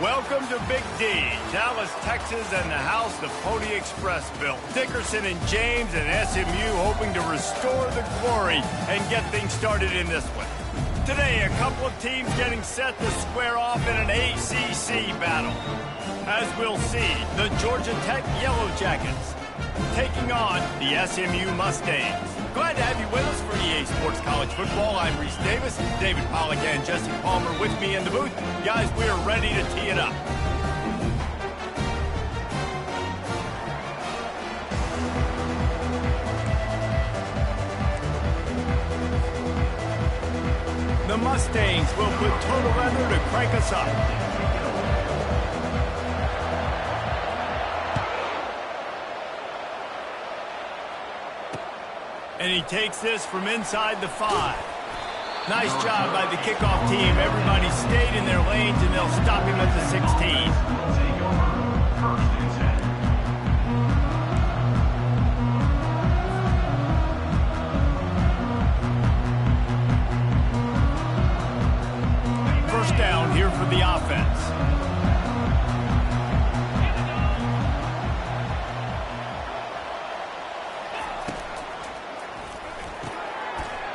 Welcome to Big D, Dallas, Texas, and the house the Pony Express built. Dickerson and James and SMU hoping to restore the glory and get things started in this one. Today, a couple of teams getting set to square off in an ACC battle. As we'll see, the Georgia Tech Yellow Jackets taking on the SMU Mustangs. Glad to have you with us for EA Sports College Football. I'm Reese Davis, David Pollack and Jesse Palmer with me in the booth. Guys, we are ready to tee it up. The Mustangs will put total leather to crank us up. And he takes this from inside the 5. Nice job by the kickoff team. Everybody stayed in their lanes, and they'll stop him at the 16. First down here for the offense.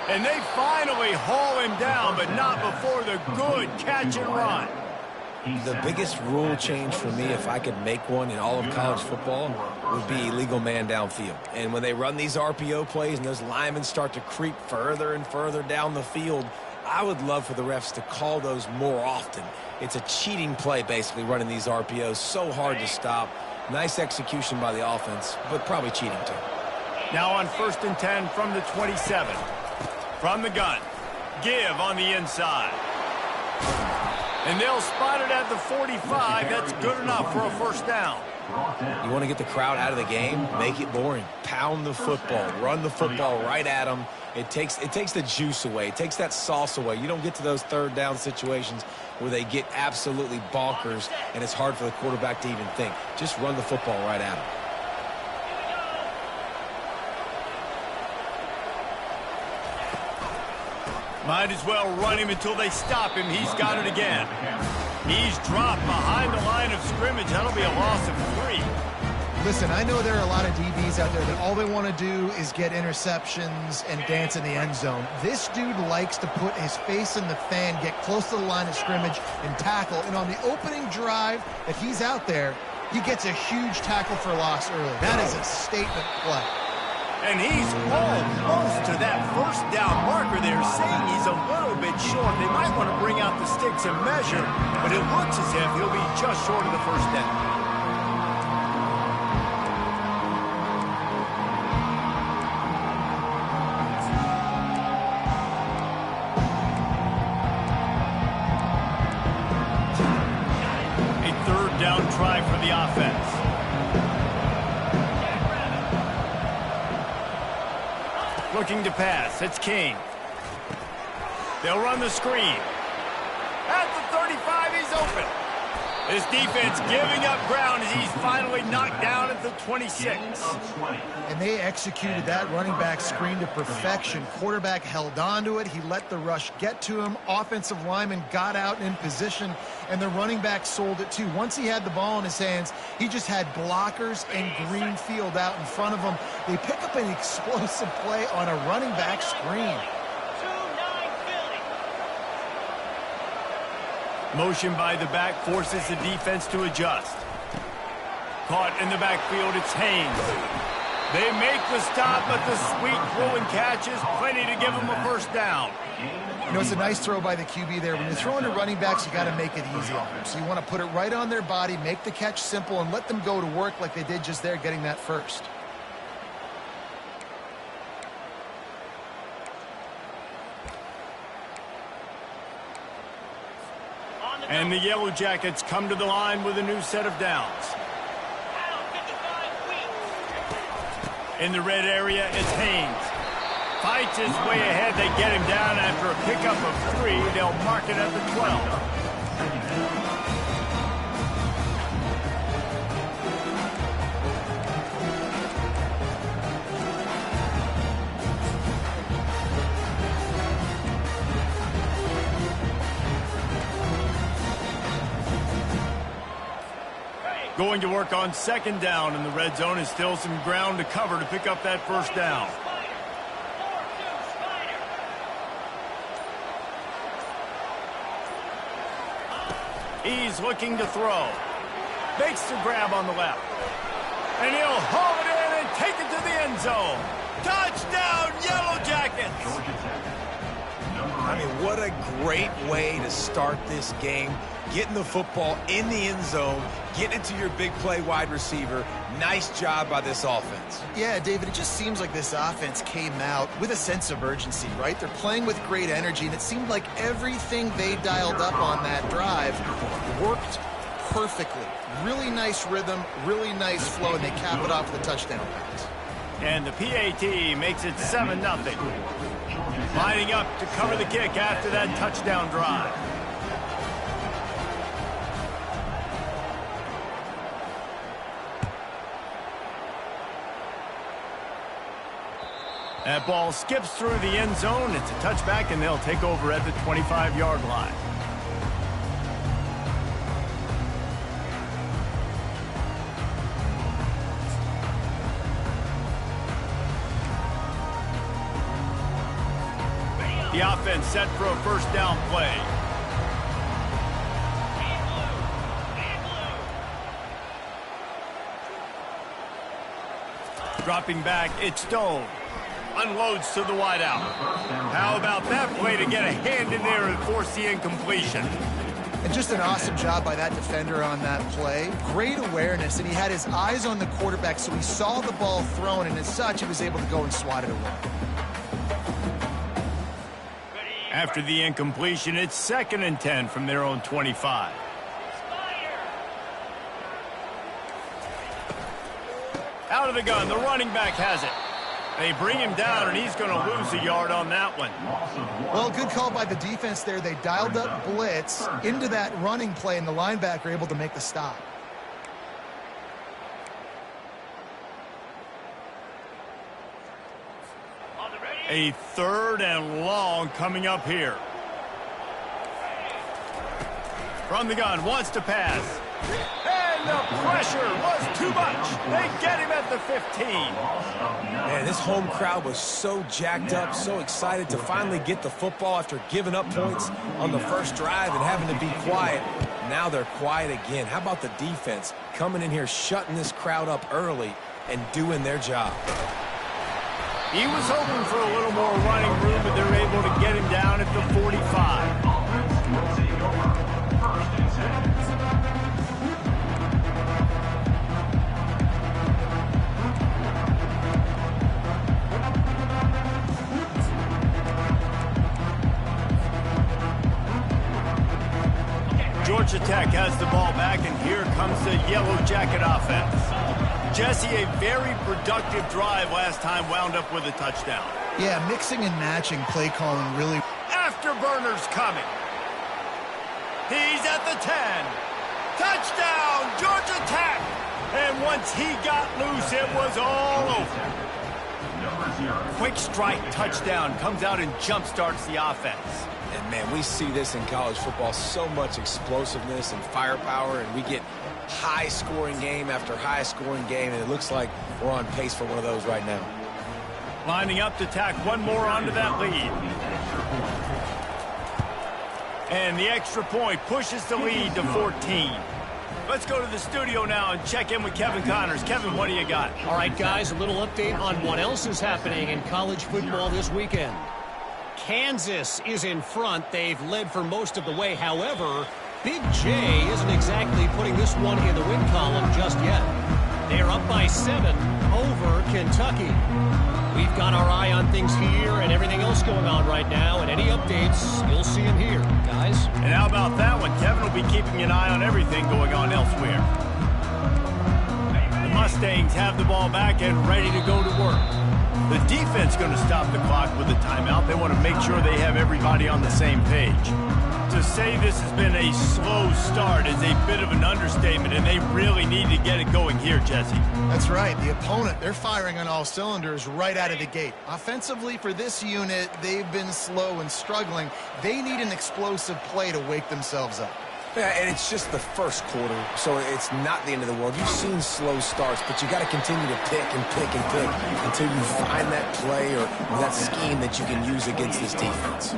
And they finally haul him down, but not before the good catch and run. The biggest rule change for me, if I could make one in all of college football, would be illegal man downfield. And when they run these RPO plays and those linemen start to creep further and further down the field, I would love for the refs to call those more often. It's a cheating play, basically, running these RPOs. So hard to stop. Nice execution by the offense, but probably cheating too. Now on 1st and 10 from the 27. From the gun, give on the inside. And they'll spot it at the 45. That's good enough for a first down. You want to get the crowd out of the game? Make it boring. Pound the football. Run the football right at them. It takes the juice away. It takes that sauce away. You don't get to those third down situations where they get absolutely bonkers and it's hard for the quarterback to even think. Just run the football right at them. Might as well run him until they stop him. He's got it again. He's dropped behind the line of scrimmage. That'll be a loss of 3. Listen, I know there are a lot of DBs out there that all they want to do is get interceptions and dance in the end zone. This dude likes to put his face in the fan, get close to the line of scrimmage, and tackle. And on the opening drive that he's out there, he gets a huge tackle for loss early. That is a statement play. And he's almost to that first down marker there, saying he's a little bit short. They might want to bring out the sticks and measure, but it looks as if he'll be just short of the first down. A third down try for the offense. Looking to pass. It's King. They'll run the screen. At the 35, he's open. His defense giving up ground as he's finally knocked down at the 26. And they executed that running back screen to perfection. Quarterback held on to it. He let the rush get to him. Offensive lineman got out in position, and the running back sold it too. Once he had the ball in his hands, he just had blockers and green field out in front of him. They pick up an explosive play on a running back screen. Motion by the back forces the defense to adjust. Caught in the backfield, it's Haynes. They make the stop, but the sweet throw and catch is plenty to give them a first down. You know, it's a nice throw by the QB there. When you're throwing to running backs, you got to make it easy on them. So you want to put it right on their body, make the catch simple, and let them go to work like they did just there, getting that first. And the Yellow Jackets come to the line with a new set of downs. In the red area, it's Haynes. Fights his way ahead. They get him down after a pickup of 3. They'll mark it at the 12. Going to work on second down, and the red zone is still some ground to cover to pick up that first down. He's looking to throw. Makes the grab on the left. And he'll haul it in and take it to the end zone. Touchdown, Yellow Jackets! I mean, what a great way to start this game. Getting the football in the end zone, getting it to your big play wide receiver. Nice job by this offense. Yeah, David, it just seems like this offense came out with a sense of urgency, right? They're playing with great energy, and it seemed like everything they dialed up on that drive worked perfectly. Really nice rhythm, really nice flow, and they cap it off with a touchdown pass. And the PAT makes it 7-0. Lining up to cover the kick after that touchdown drive. That ball skips through the end zone. It's a touchback, and they'll take over at the 25-yard line. The offense set for a first down play. Dropping back, it's Stone. Unloads to the wideout. How about that play to get a hand in there and force the incompletion? And just an awesome job by that defender on that play. Great awareness, and he had his eyes on the quarterback, so he saw the ball thrown, and as such, he was able to go and swat it away. After the incompletion, it's 2nd and 10 from their own 25. Out of the gun, the running back has it. They bring him down, and he's going to lose a yard on that one. Well, good call by the defense there. They dialed up blitz into that running play, and the linebacker able to make the stop. A 3rd and long coming up here. From the gun, wants to pass. And the pressure was too much. They get him at the 15. Man, this home crowd was so jacked up, so excited to finally get the football after giving up points on the first drive and having to be quiet. Now they're quiet again. How about the defense coming in here, shutting this crowd up early and doing their job? He was hoping for a little more running room, but they're able to get him down at the 45. Georgia Tech has the ball back, and here comes the Yellow Jacket offense. Jesse, a very productive drive last time wound up with a touchdown. Yeah, mixing and matching play calling really. Afterburner's coming. He's at the 10. Touchdown, Georgia Tech. And once he got loose, it was all over. Quick strike touchdown comes out and jump-starts the offense. And, man, we see this in college football, so much explosiveness and firepower, and we get high-scoring game after high-scoring game, and it looks like we're on pace for one of those right now. Lining up to tack one more onto that lead. And the extra point pushes the lead to 14. Let's go to the studio now and check in with Kevin Connors. Kevin, what do you got? All right, guys, a little update on what else is happening in college football this weekend. Kansas is in front. They've led for most of the way. However, Big J isn't exactly putting this one in the win column just yet. They're up by 7 over Kentucky. We've got our eye on things here and everything else going on right now, and any updates, you'll see them here, guys. And how about that one? Kevin will be keeping an eye on everything going on elsewhere. The Mustangs have the ball back and ready to go to work. The defense going to stop the clock with a timeout. They want to make sure they have everybody on the same page. To say this has been a slow start is a bit of an understatement, and they really need to get it going here, Jesse. That's right. The opponent, they're firing on all cylinders right out of the gate. Offensively, for this unit, they've been slow and struggling. They need an explosive play to wake themselves up. Yeah, and it's just the first quarter, so it's not the end of the world. You've seen slow starts, but you got to continue to pick and pick and pick until you find that play or that scheme that you can use against this defense.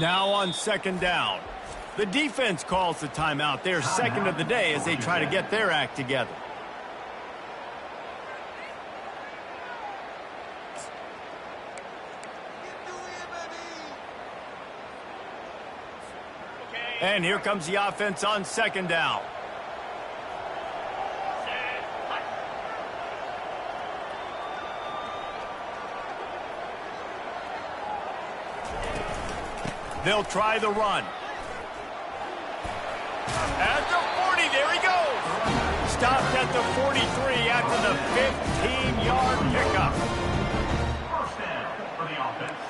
Now on second down. The defense calls the timeout. Their second of the day as they try to get their act together. And here comes the offense on second down. They'll try the run. At the 40, there he goes. Stopped at the 43 after the 15-yard pickup. First down for the offense.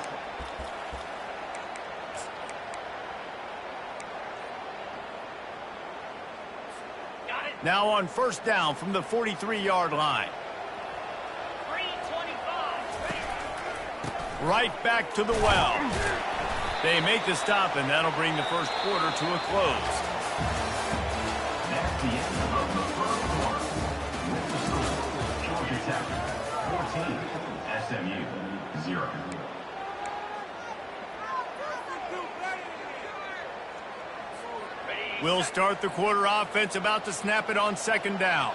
Now on first down from the 43-yard line. Right back to the well. They make the stop, and that'll bring the first quarter to a close. That's the end of the first quarter. With the score, Georgia Tech 14, SMU 0. We'll start the quarter offense, about to snap it on second down.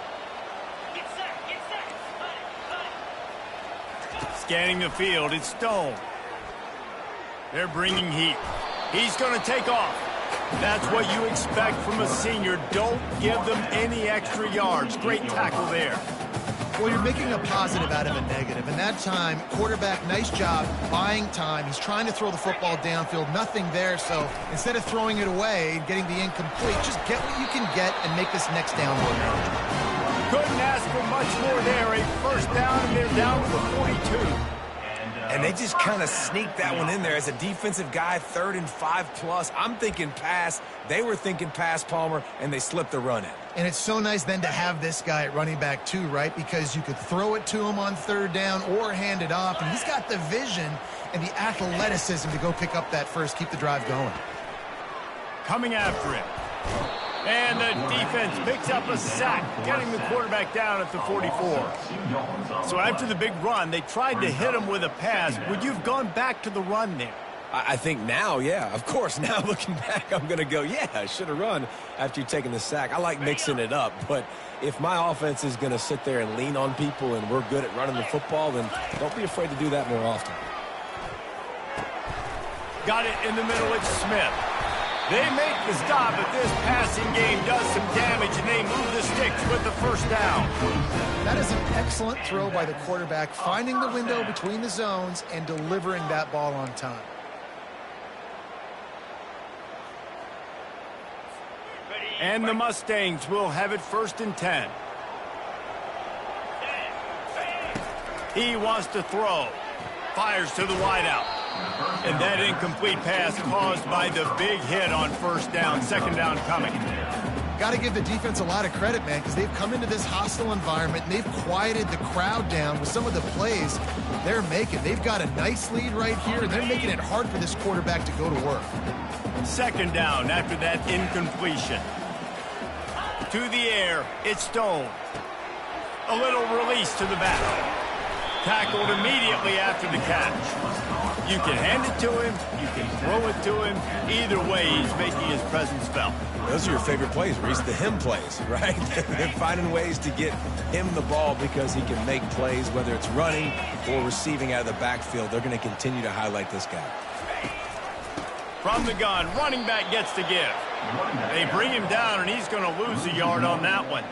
Scanning the field, it's Stone. They're bringing heat. He's going to take off. That's what you expect from a senior. Don't give them any extra yards. Great tackle there. Well, you're making a positive out of a negative. And that time, quarterback, nice job buying time. He's trying to throw the football downfield. Nothing there. So instead of throwing it away and getting the incomplete, just get what you can get and make this next down more manageable. Couldn't ask for much more there. A first down, and they're down to the 42. And they just kind of sneaked that one in there. As a defensive guy, 3rd and 5+. I'm thinking pass. They were thinking pass, Palmer, and they slipped the run in. And it's so nice then to have this guy at running back too, right? Because you could throw it to him on 3rd down or hand it off. And he's got the vision and the athleticism to go pick up that first, keep the drive going. Coming after him. And the defense picks up a sack, getting the quarterback down at the 44. So after the big run, they tried to hit him with a pass. Would you have gone back to the run there? I think now, yeah. Of course, now looking back, I'm going to go, yeah, I should have run after you've taken the sack. I like mixing it up, but if my offense is going to sit there and lean on people and we're good at running the football, then don't be afraid to do that more often. Got it in the middle, it's Smith. They make the stop, but this passing game does some damage, and they move the sticks with the first down. That is an excellent throw by the quarterback, finding the window between the zones and delivering that ball on time. And the Mustangs will have it 1st and 10. He wants to throw. Fires to the wideout. And that incomplete pass caused by the big hit on first down. Second down coming. Got to give the defense a lot of credit, man, because they've come into this hostile environment and they've quieted the crowd down with some of the plays they're making. They've got a nice lead right here, and they're making it hard for this quarterback to go to work. Second down after that incompletion. To the air, it's Stone. A little release to the back. Tackled immediately after the catch. You can hand it to him, you can throw it to him. Either way, he's making his presence felt. Those are your favorite plays, Reese, the him plays, right? They're finding ways to get him the ball because he can make plays, whether it's running or receiving out of the backfield. They're going to continue to highlight this guy. From the gun, running back gets to give. They bring him down, and he's going to lose a yard on that one.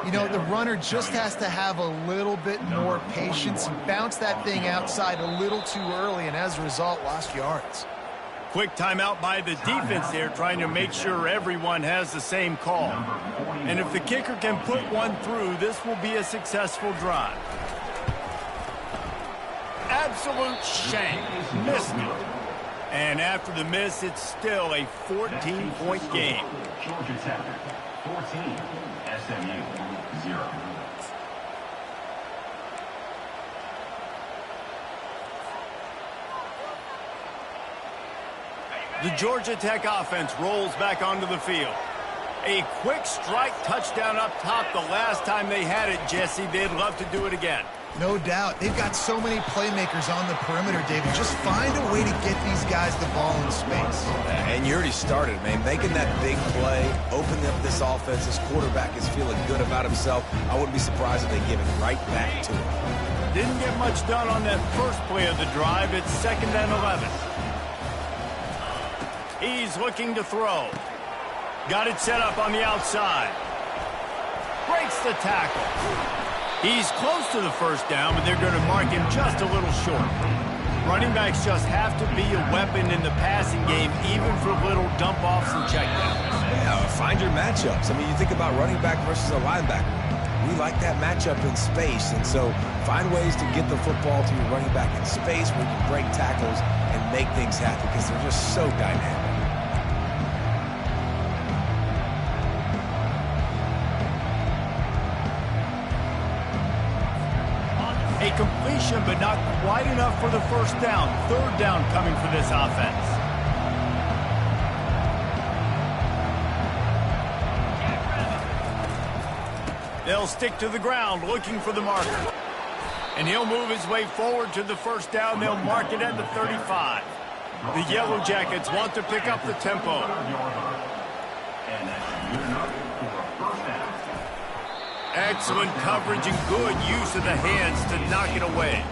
You know, the runner just has to have a little bit more patience. He bounced that thing outside a little too early, and as a result, lost yards. Quick timeout by the defense there, trying to make sure everyone has the same call. And if the kicker can put one through, this will be a successful drive. Absolute shank. Missed it. And after the miss, it's still a 14-point game. Georgia Tech 14, SMU 0. The Georgia Tech offense rolls back onto the field. A quick strike touchdown up top the last time they had it, Jesse. They'd love to do it again. No doubt. They've got so many playmakers on the perimeter, David. Just find a way to get these guys the ball in space. And you already started, man. Making that big play, opening up this offense. This quarterback is feeling good about himself. I wouldn't be surprised if they give it right back to him. Didn't get much done on that first play of the drive. It's 2nd and 11. He's looking to throw. Got it set up on the outside. Breaks the tackle. He's close to the first down, but they're going to mark him just a little short. Running backs just have to be a weapon in the passing game, even for little dump-offs and checkdowns. Yeah, find your matchups. I mean, you think about running back versus a linebacker. We like that matchup in space, and so find ways to get the football to your running back in space where you can break tackles and make things happen because they're just so dynamic. A completion, but not quite enough for the first down. 3rd down coming for this offense. They'll stick to the ground looking for the marker. And he'll move his way forward to the first down. They'll mark it at the 35. The Yellow Jackets want to pick up the tempo. And that's good enough for a first down. Excellent coverage and good use of the hands to knock it away.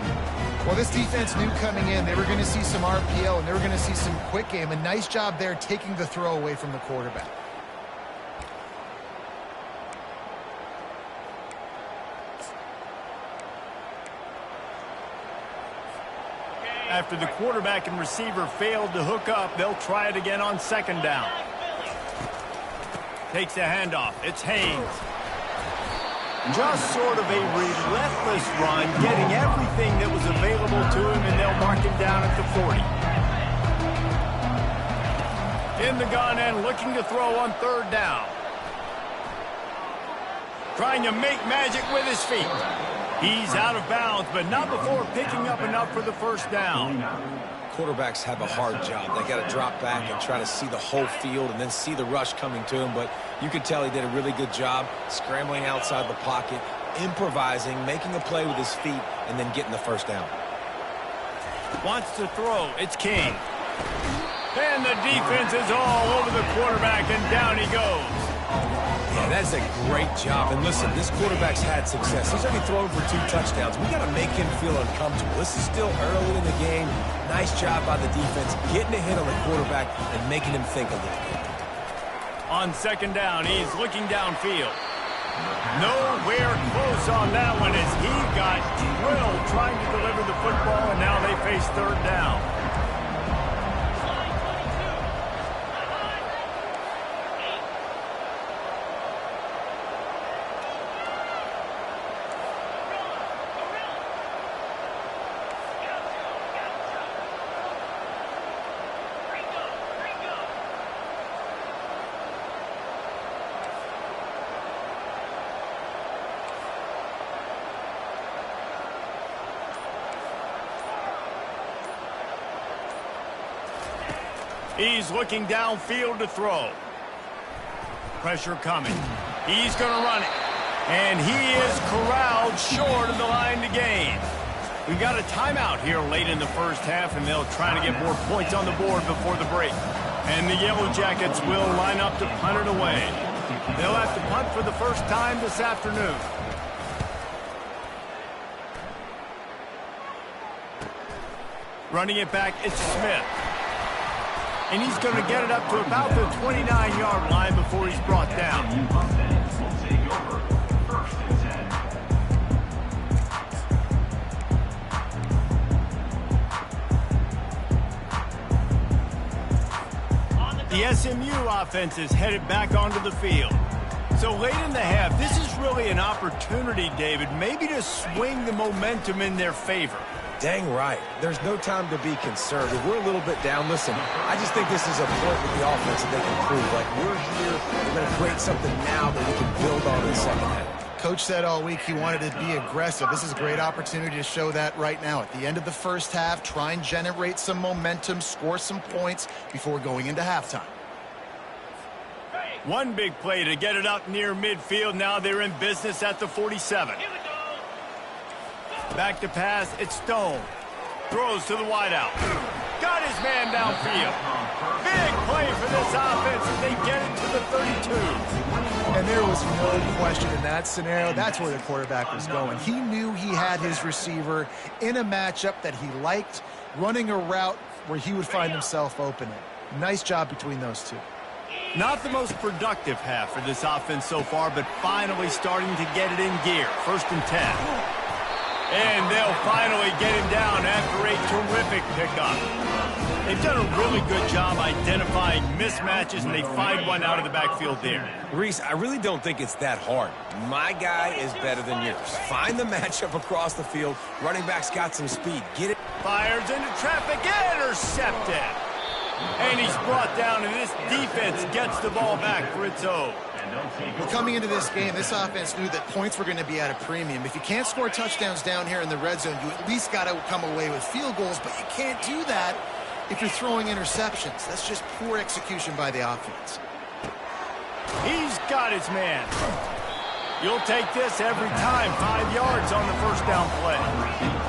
Well, this defense knew coming in they were going to see some RPO and they were going to see some quick game. A nice job there taking the throw away from the quarterback. After the quarterback and receiver failed to hook up, they'll try it again on 2nd down. Takes a handoff. It's Haynes. Just sort of a relentless run, getting everything that was available to him, and they'll mark him down at the 40. In the gun and looking to throw on 3rd down. Trying to make magic with his feet. He's out of bounds, but not before picking up enough for the first down. Quarterbacks have a hard job. They got to drop back and try to see the whole field and then see the rush coming to him. But you could tell he did a really good job scrambling outside the pocket, improvising, making a play with his feet, and then getting the first down. Wants to throw. It's King. And the defense is all over the quarterback, and down he goes. Yeah, that's a great job. And listen, this quarterback's had success. He's already thrown for 2 touchdowns. We got to make him feel uncomfortable. This is still early in the game. Nice job by the defense, getting a hit on the quarterback and making him think a little bit. On 2nd down, he's looking downfield. Nowhere close on that one as he got drilled trying to deliver the football, and now they face 3rd down. He's looking downfield to throw. Pressure coming. He's going to run it. And he is corralled short of the line to gain. We've got a timeout here late in the first half, and they'll try to get more points on the board before the break. And the Yellow Jackets will line up to punt it away. They'll have to punt for the first time this afternoon. Running it back, it's Smith. And he's going to get it up to about the 29-yard line before he's brought down. The SMU offense is headed back onto the field. So late in the half, this is really an opportunity, David, maybe to swing the momentum in their favor. Dang right. There's no time to be conservative. We're a little bit down. Listen, I just think this is a point with the offense that they can prove. Like, we're here, we're going to create something now that we can build on in the second half. Coach said all week he wanted to be aggressive. This is a great opportunity to show that right now. At the end of the first half, try and generate some momentum, score some points before going into halftime. One big play to get it up near midfield. Now they're in business at the 47. Back to pass, it's Stone. Throws to the wideout. Got his man downfield. Big play for this offense as they get it to the 32. And there was no question in that scenario. That's where the quarterback was going. He knew he had his receiver in a matchup that he liked, running a route where he would find himself open. Nice job between those two. Not the most productive half for this offense so far, but finally starting to get it in gear. 1st and 10. And they'll finally get him down after a terrific pickup. They've done a really good job identifying mismatches, and they find one out of the backfield there. Reese, I really don't think it's that hard. My guy is better than yours. Find the matchup across the field. Running back's got some speed. Get it. Fires into traffic, intercepted. And he's brought down, and this defense gets the ball back for its own. Well, coming into this game, this offense knew that points were going to be at a premium. If you can't score touchdowns down here in the red zone, you at least got to come away with field goals, but you can't do that if you're throwing interceptions. That's just poor execution by the offense. He's got his man. You'll take this every time. 5 yards on the first down play.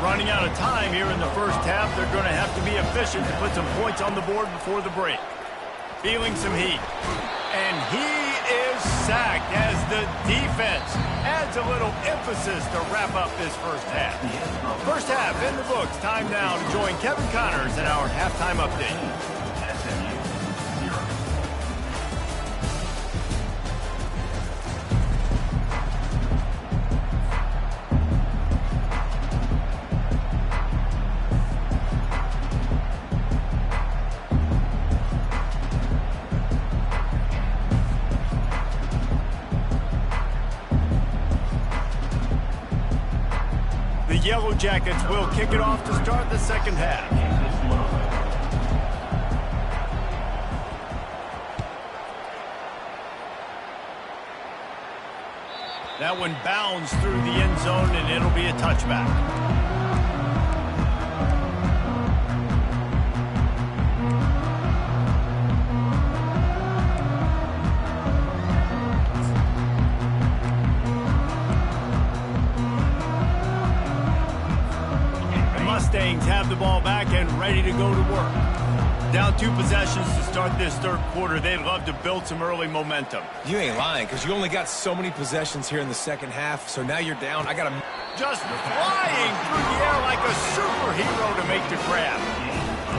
Running out of time here in the first half. They're going to have to be efficient to put some points on the board before the break. Feeling some heat. And he is sacked as the defense adds a little emphasis to wrap up this first half. First half in the books. Time now to join Kevin Connors in our halftime update. SMU 0. The Yellow Jackets will kick it off to start the second half. That one bounds through the end zone, and it'll be a touchback. Mustangs have the ball back and ready to go to work. Down 2 possessions to start this third quarter. They'd love to build some early momentum. You ain't lying, because you only got so many possessions here in the second half, so now you're down. I got to... Just flying through the air like a superhero to make the grab.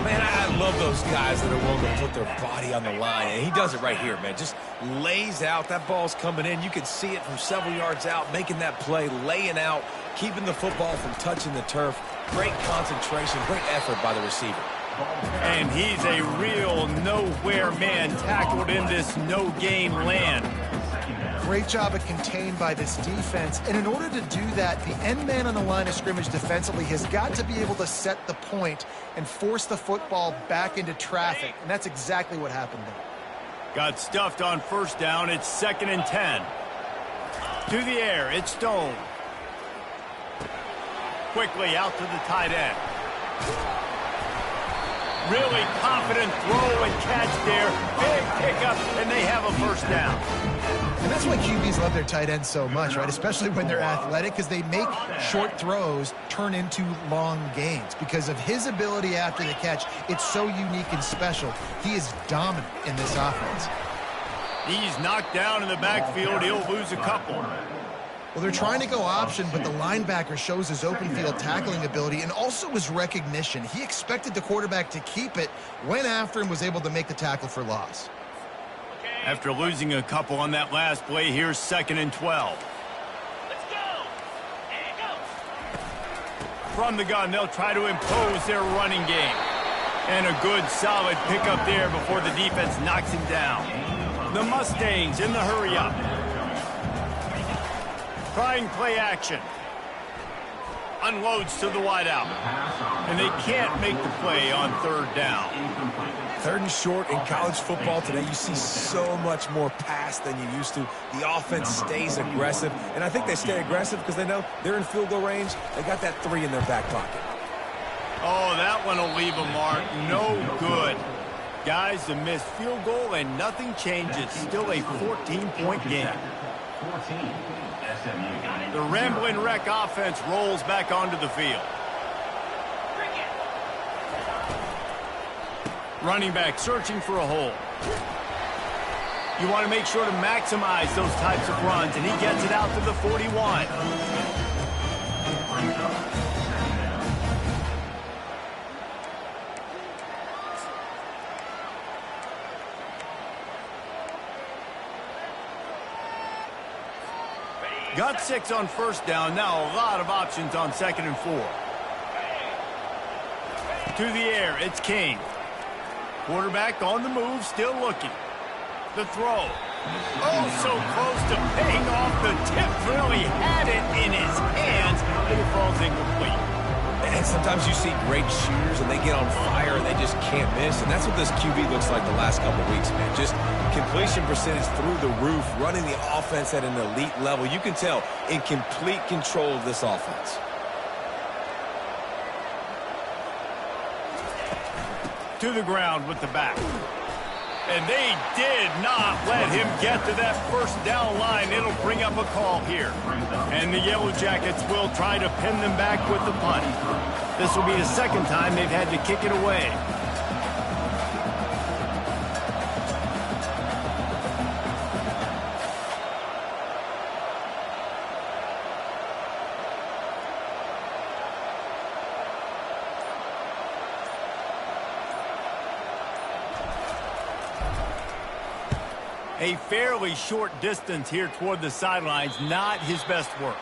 Man, I love those guys that are willing to put their body on the line, and he does it right here, man. Just lays out. That ball's coming in. You can see it from several yards out, making that play, laying out, keeping the football from touching the turf. Great concentration, great effort by the receiver. And he's a real nowhere man, tackled in this no-gain land. Great job of contained by this defense. And in order to do that, the end man on the line of scrimmage defensively has got to be able to set the point and force the football back into traffic. And that's exactly what happened there. Got stuffed on first down. It's 2nd and 10. To the air, it's Stone. Quickly out to the tight end. Really confident throw and catch there. Big pickup, and they have a first down. And that's why QBs love their tight ends so much, right? Especially when they're athletic, because they make short throws turn into long gains. Because of his ability after the catch, it's so unique and special. He is dominant in this offense. He's knocked down in the backfield. He'll lose a couple. Well, they're trying to go option, but the linebacker shows his open field tackling ability and also his recognition. He expected the quarterback to keep it, went after and was able to make the tackle for loss. After losing a couple on that last play, here's 2nd and 12. Let's go. And go. From the gun, they'll try to impose their running game. And a good, solid pickup there before the defense knocks him down. The Mustangs in the hurry-up. Trying play action. unloads to the wideout. And they can't make the play on third down. Third and short in college football today, you see so much more pass than you used to. The offense stays aggressive, and I think they stay aggressive because they know they're in field goal range. They got that 3 in their back pocket. Oh, that one will leave a mark. No good. Guys, a missed field goal and nothing changes. Still a 14-point game. 14, SMU. The Rambling Wreck offense rolls back onto the field. Running back searching for a hole. You want to make sure to maximize those types of runs, and he gets it out to the 41. Got 6 on first down. Now a lot of options on 2nd and 4. To the air, it's King. Quarterback on the move, still looking. The throw. Oh, so close to paying off. The tip really had it in his hands, but it falls incomplete. And sometimes you see great shooters, and they get on fire, and they just can't miss. And that's what this QB looks like the last couple of weeks, man. Just completion percentage through the roof, running the offense at an elite level. You can tell in complete control of this offense. To the ground with the back. And they did not let him get to that first down line. It'll bring up a call here. And the Yellow Jackets will try to pin them back with the punt. This will be the second time they've had to kick it away. A fairly short distance here toward the sidelines, not his best work.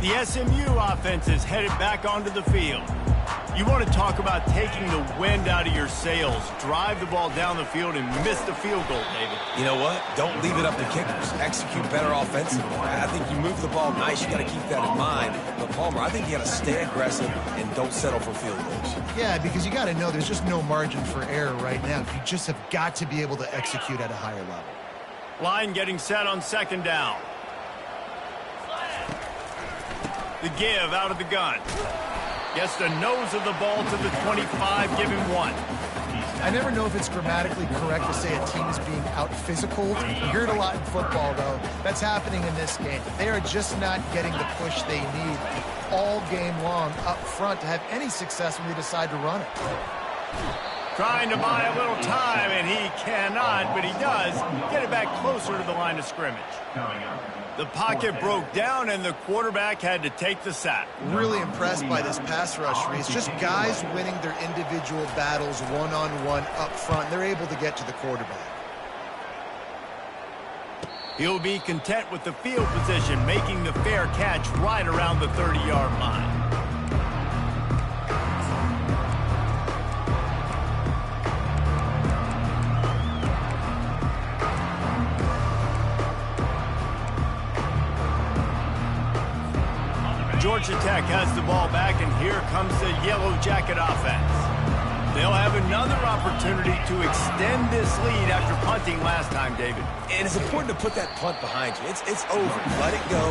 The SMU offense is headed back onto the field. You want to talk about taking the wind out of your sails. Drive the ball down the field and miss the field goal, David. You know what? Don't leave it up to kickers. Execute better offensively. I think you move the ball nice. You got to keep that in mind. But, Palmer, I think you got to stay aggressive and don't settle for field goals. Yeah, because you got to know there's just no margin for error right now. You just have got to be able to execute at a higher level. Line getting set on 2nd down. The give out of the gun. Gets the nose of the ball to the 25, give him 1. I never know if it's grammatically correct to say a team is being out-physical. You hear it a lot in football, though. That's happening in this game. They are just not getting the push they need all game long up front to have any success when they decide to run it. Trying to buy a little time, and he cannot, but he does get it back closer to the line of scrimmage. The pocket broke down, and the quarterback had to take the sack. Really impressed by this pass rush, Reese. Just guys winning their individual battles one-on-one up front. They're able to get to the quarterback. He'll be content with the field position, making the fair catch right around the 30-yard line. Georgia Tech has the ball back, and here comes the Yellow Jacket offense. They'll have another opportunity to extend this lead after punting last time, David. And it's important to put that punt behind you. It's over. Let it go.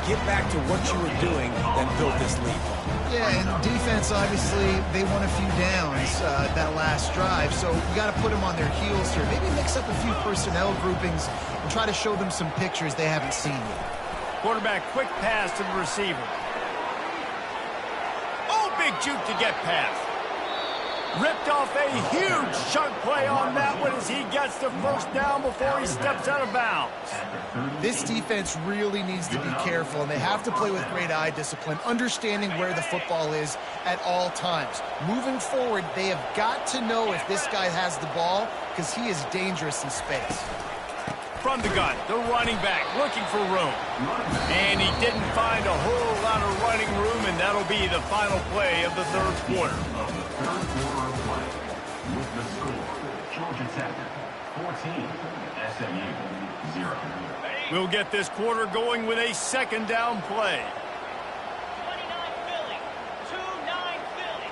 Get back to what you were doing, then build this lead. Yeah, and defense, obviously, they won a few downs that last drive, so you got to put them on their heels here. Maybe mix up a few personnel groupings and try to show them some pictures they haven't seen yet. Quarterback, quick pass to the receiver. Big juke to get past. Ripped off a huge chunk play on that one as he gets the first down before he steps out of bounds. This defense really needs to be careful, and they have to play with great eye discipline, understanding where the football is at all times. Moving forward, they have got to know if this guy has the ball, because he is dangerous in space. from the gun, the running back looking for room. And he didn't find a whole lot of running room, and that'll be the final play of the third quarter. With the score, Georgia Tech 14, SMU 0. We'll get this quarter going with a second down play. 29 Philly. 2-9 Philly.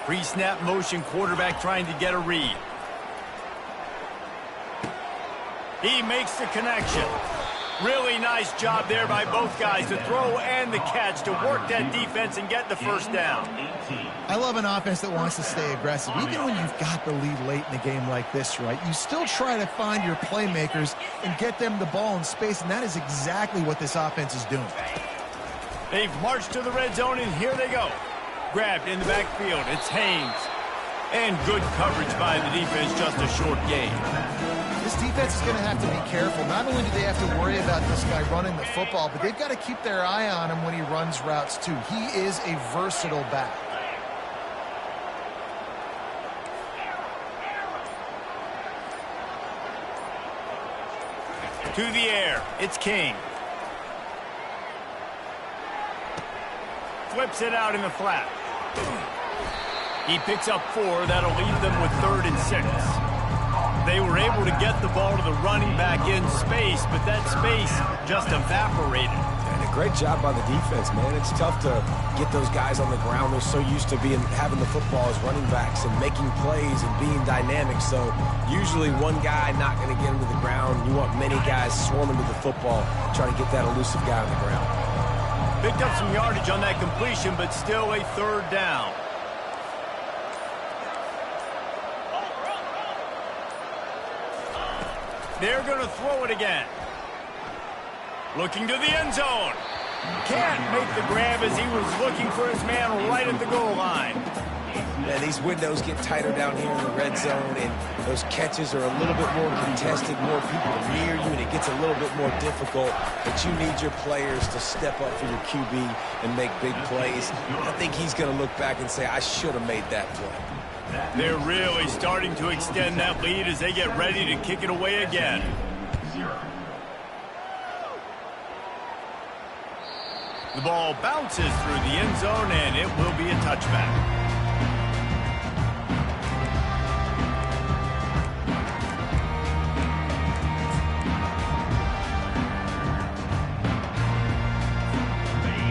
Pre-snap motion quarterback trying to get a read. He makes the connection. Really nice job there by both guys, the throw and the catch, to work that defense and get the first down. I love an offense that wants to stay aggressive. Even when you've got the lead late in a game like this, right, you still try to find your playmakers and get them the ball in space, and that is exactly what this offense is doing. They've marched to the red zone, and here they go. Grabbed in the backfield. It's Haynes. And good coverage by the defense, just a short gain. This defense is going to have to be careful. Not only do they have to worry about this guy running the football, but they've got to keep their eye on him when he runs routes, too. He is a versatile back. To the air. It's King. Flips it out in the flat. He picks up 4. That'll leave them with 3rd and 6. They were able to get the ball to the running back in space, but that space just evaporated. And a great job by the defense, man. It's tough to get those guys on the ground. They're so used to having the football as running backs and making plays and being dynamic. So usually one guy not going to get him to the ground. You want many guys swarming to the football, trying to get that elusive guy on the ground. Picked up some yardage on that completion, but still a 3rd down. They're going to throw it again. Looking to the end zone. Can't make the grab as he was looking for his man right at the goal line. Man, these windows get tighter down here in the red zone, and those catches are a little bit more contested, more people near you, and it gets a little bit more difficult. But you need your players to step up for your QB and make big plays. I think he's going to look back and say, I should have made that play. They're really starting to extend that lead as they get ready to kick it away again. 0. The ball bounces through the end zone, and it will be a touchback.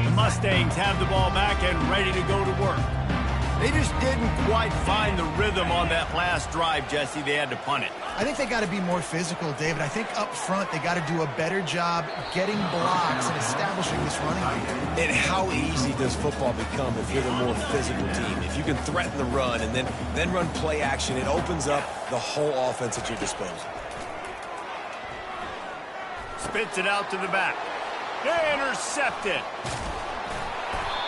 The Mustangs have the ball back and ready to go to work. They just didn't quite find the rhythm on that last drive, Jesse. They had to punt it. I think they got to be more physical, David. I think up front they got to do a better job getting blocks and establishing this running game. And how easy does football become if you're the more physical team? If you can threaten the run and then run play action, it opens up the whole offense at your disposal. Spits it out to the back. Intercepted.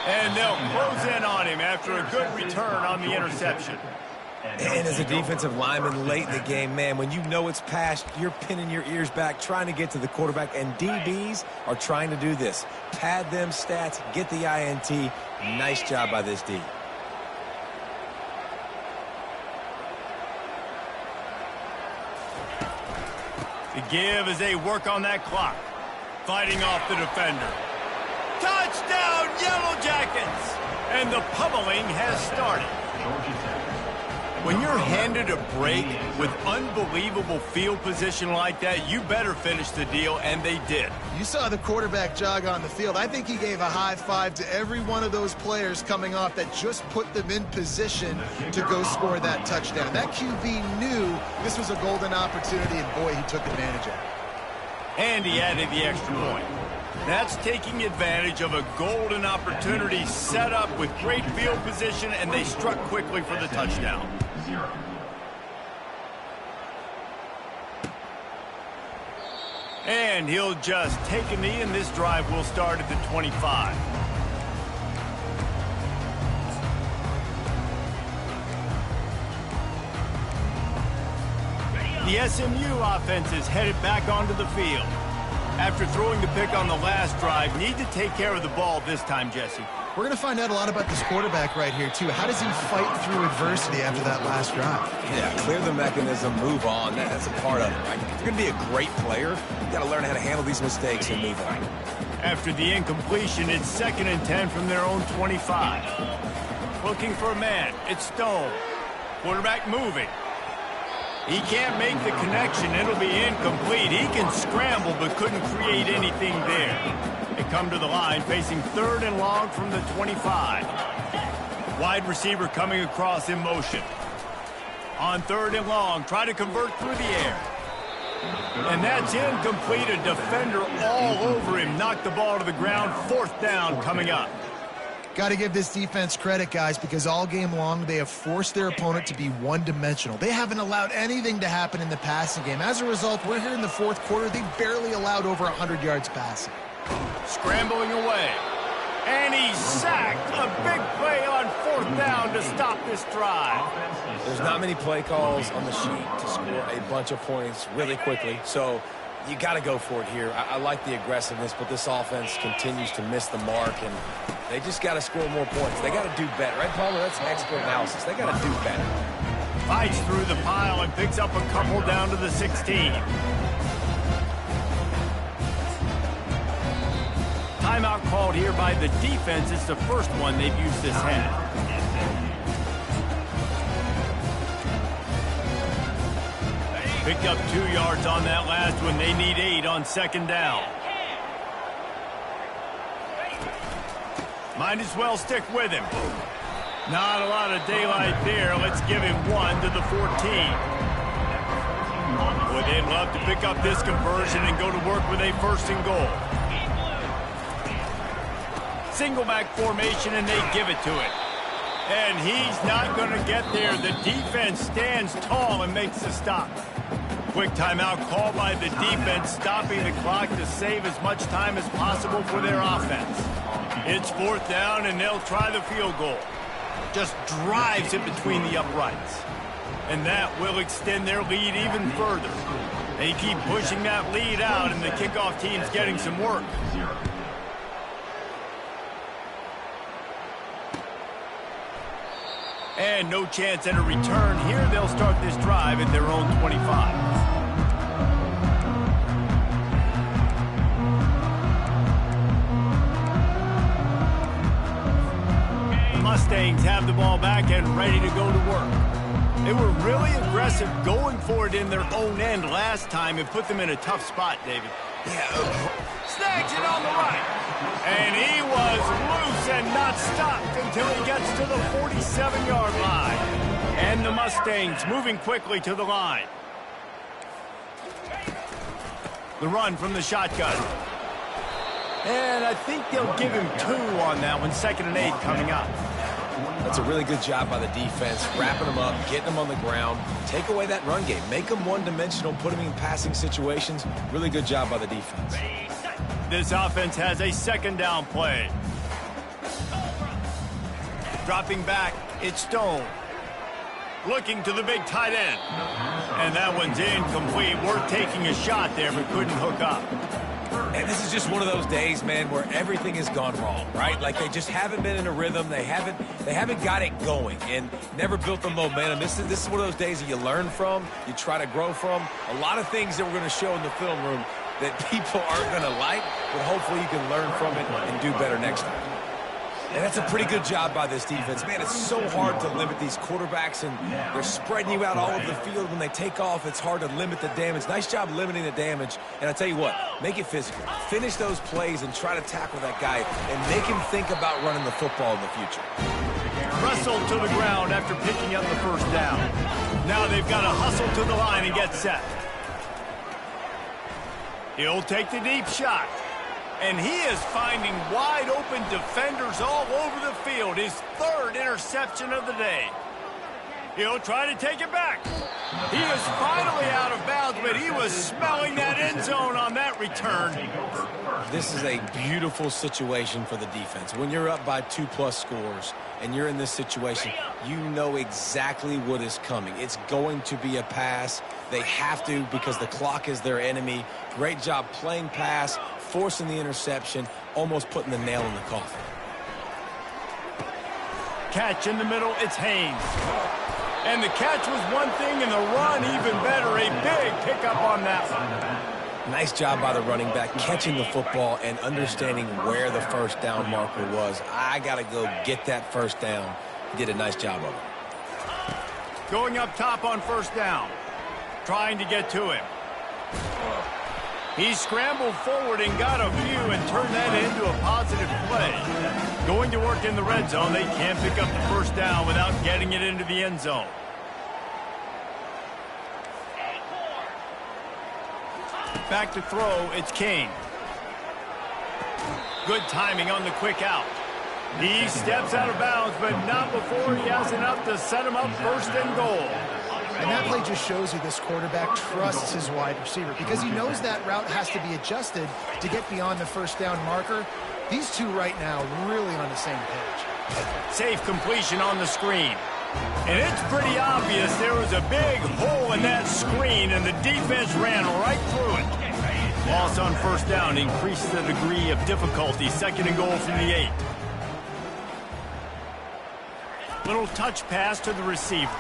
And they'll close in on him after a good return on the interception. And as a defensive lineman late in the game, man, when you know it's past, you're pinning your ears back, trying to get to the quarterback, and DBs are trying to do this. Pad them stats, get the INT. Nice job by this D. The give as they work on that clock. Fighting off the defender. Touchdown, Yellow Jackets! And the pummeling has started. When you're handed a break with unbelievable field position like that, you better finish the deal, and they did. You saw the quarterback jog on the field. I think he gave a high five to every one of those players coming off that just put them in position to go score that touchdown. That QB knew this was a golden opportunity, and boy, he took advantage of it. And he added the extra point. That's taking advantage of a golden opportunity set up with great field position, and they struck quickly for the touchdown. 0. And he'll just take a knee, and this drive will start at the 25. The SMU offense is headed back onto the field. After throwing the pick on the last drive, need to take care of the ball this time, Jesse. We're going to find out a lot about this quarterback right here, too. How does he fight through adversity after that last drive? Yeah, clear the mechanism, move on. That's a part of it, right? If you're going to be a great player, you got to learn how to handle these mistakes and move on. After the incompletion, it's 2nd and 10 from their own 25. Looking for a man. It's Stone. Quarterback moving. He can't make the connection. It'll be incomplete. He can scramble but couldn't create anything there. They come to the line facing 3rd and long from the 25. Wide receiver coming across in motion. On 3rd and long, try to convert through the air. And that's incomplete. A defender all over him. Knocked the ball to the ground. 4th down coming up. Got to give this defense credit, guys, because all game long they have forced their opponent to be one-dimensional. They haven't allowed anything to happen in the passing game. As a result, we're here in the 4th quarter. They barely allowed over 100 yards passing. Scrambling away. And he's sacked. A big play on 4th down to stop this drive. There's not many play calls on the sheet to score a bunch of points really quickly, so you got to go for it here. I like the aggressiveness, but this offense continues to miss the mark, and they just got to score more points. They got to do better, right, Palmer? That's expert analysis. They got to do better. Fights through the pile and picks up a couple down to the 16. Timeout called here by the defense. It's the first one they've used this half. Picked up 2 yards on that last one. They need 8 on 2nd down. Might as well stick with him. Not a lot of daylight there. Let's give him 1 to the 14. Boy, they'd love to pick up this conversion and go to work with a 1st and goal. Single back formation, and they give it to it. And he's not going to get there. The defense stands tall and makes the stop. Quick timeout called by the defense, stopping the clock to save as much time as possible for their offense. It's 4th down, and they'll try the field goal. Just drives it between the uprights. And that will extend their lead even further. They keep pushing that lead out, and the kickoff team's getting some work. And no chance at a return here. They'll start this drive at their own 25. The Mustangs have the ball back and ready to go to work. They were really aggressive going for it in their own end last time and put them in a tough spot, David. Yeah, Snags it on the right. And he was loose and not stopped until he gets to the 47-yard line. And the Mustangs moving quickly to the line. The run from the shotgun. And I think they'll give him 2 on that one. 2nd and 8 coming up. that's a really good job by the defense, wrapping them up, getting them on the ground. Take away that run game. Make them one-dimensional, put them in passing situations. Really good job by the defense. This offense has a 2nd down play. Dropping back, it's Stone. Looking to the big tight end. And that one's incomplete. We're taking a shot there, but couldn't hook up. And this is just one of those days, man, where everything has gone wrong, right? Like they just haven't been in a rhythm. They haven't got it going and never built the momentum. This is one of those days that you learn from, you try to grow from. A lot of things that we're going to show in the film room that people aren't going to like, but hopefully you can learn from it and do better next time. And that's a pretty good job by this defense. Man, it's so hard to limit these quarterbacks, and they're spreading you out all over the field. When they take off, it's hard to limit the damage. Nice job limiting the damage. And I tell you what, make it physical. Finish those plays and try to tackle that guy and make him think about running the football in the future. Wrestled to the ground after picking up the 1st down. Now they've got to hustle to the line and get set. He'll take the deep shot. And he is finding wide-open defenders all over the field. His 3rd interception of the day. He'll try to take it back. He is finally out of bounds, but he was smelling that end zone on that return. This is a beautiful situation for the defense. When you're up by 2+ scores and you're in this situation, you know exactly what is coming. It's going to be a pass. They have to because the clock is their enemy. Great job playing pass, forcing the interception, almost putting the nail in the coffin. Catch in the middle, it's Haynes. And the catch was one thing, and the run even better. A big pickup on that one. Nice job by the running back, catching the football and understanding where the first down marker was. I got to go get that first down. He did a nice job of it. Going up top on first down. Trying to get to him. He scrambled forward and got a few and turned that into a positive play. Going to work in the red zone, they can't pick up the first down without getting it into the end zone. Back to throw, it's Kane. Good timing on the quick out. He steps out of bounds, but not before he has enough to set him up first and goal. And that play just shows you this quarterback trusts his wide receiver because he knows that route has to be adjusted to get beyond the first down marker. These two right now really on the same page. Safe completion on the screen. And it's pretty obvious there was a big hole in that screen, and the defense ran right through it. Loss on first down increased the degree of difficulty. Second and goal from the 8. Little touch pass to the receiver.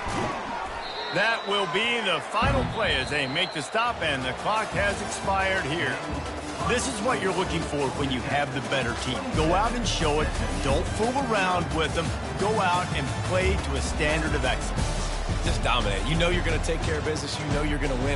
That will be the final play as they make the stop, and the clock has expired here. This is what you're looking for when you have the better team. Go out and show it. Don't fool around with them. Go out and play to a standard of excellence. Just dominate. You know you're going to take care of business. You know you're going to win.